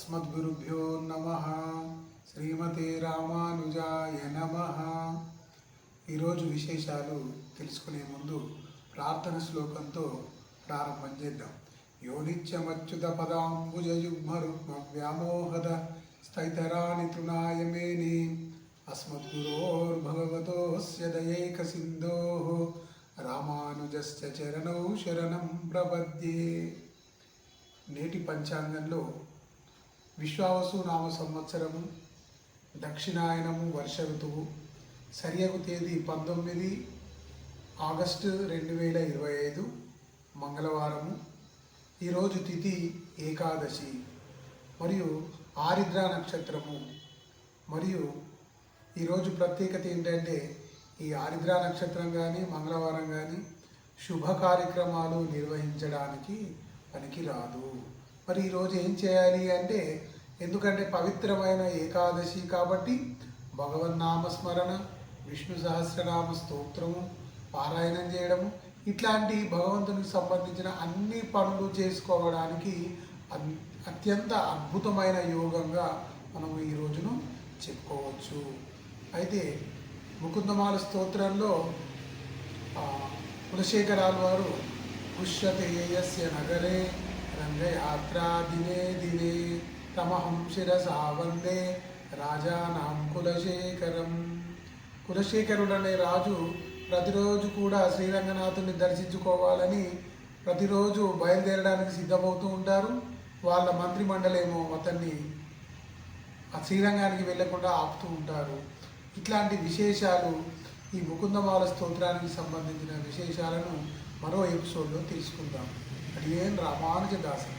అస్మద్గురుభ్యో నమః. శ్రీమతే రామానుజాయ నమః. ఈరోజు విశేషాలు తెలుసుకునే ముందు ప్రార్థన శ్లోకంతో ప్రారంభం చేద్దాం. యో నిత్యమచ్యుత పదాంబుజయుగ్మరుగ్మ వ్యామోహద స్థైతరాని తృణాయ మేని అస్మద్గురోర్భగవతోస్య దయైక సింధోః రామానుజస్య చరణౌ శరణం ప్రపద్యే. నేటి పంచాంగంలో విశ్వావసు నామ సంవత్సరము, దక్షిణాయనము వర్ష ఋతువు, సరియగు తేదీ 19 ఆగస్టు 2025 మంగళవారము. ఈరోజు తిథి ఏకాదశి మరియు ఆరిద్ర నక్షత్రము. మరియు ఈరోజు ప్రత్యేకత ఏంటంటే ఈ ఆరిద్ర నక్షత్రం కానీ మంగళవారం కానీ శుభ కార్యక్రమాలు నిర్వహించడానికి పనికిరాదు. మరి ఈరోజు ఏం చేయాలి అంటే, ఎందుకంటే పవిత్రమైన ఏకాదశి కాబట్టి భగవన్నామస్మరణ, విష్ణు సహస్రనామ స్తోత్రము పారాయణం చేయడము, ఇట్లాంటి భగవంతునికి సంబంధించిన అన్ని పనులు చేసుకోవడానికి అత్యంత అద్భుతమైన యోగంగా మనం ఈ రోజును చెప్పుకోవచ్చు. అయితే ముకుందమాల స్తోత్రంలో కులశేఖరాల వారు పుష్యతే యస్య నగరే రంగయాత్రా దినే దినే తమహం శిరసా వందే రాజానాం కులశేఖరం. కులశేఖరుడు అనే రాజు ప్రతిరోజు కూడా శ్రీరంగనాథుని దర్శించుకోవాలని ప్రతిరోజు బయలుదేరడానికి సిద్ధమవుతూ ఉంటారు. వాళ్ళ మంత్రిమండలేమో అతన్ని ఆ శ్రీరంగానికి వెళ్లకుండా ఆపుతూ ఉంటారు. ఇట్లాంటి విశేషాలు, ఈ ముకుందమాల స్తోత్రానికి సంబంధించిన విశేషాలను మరో ఎపిసోడ్లో తెలుసుకుందాం. అది ఏం రామానుజదాసన్.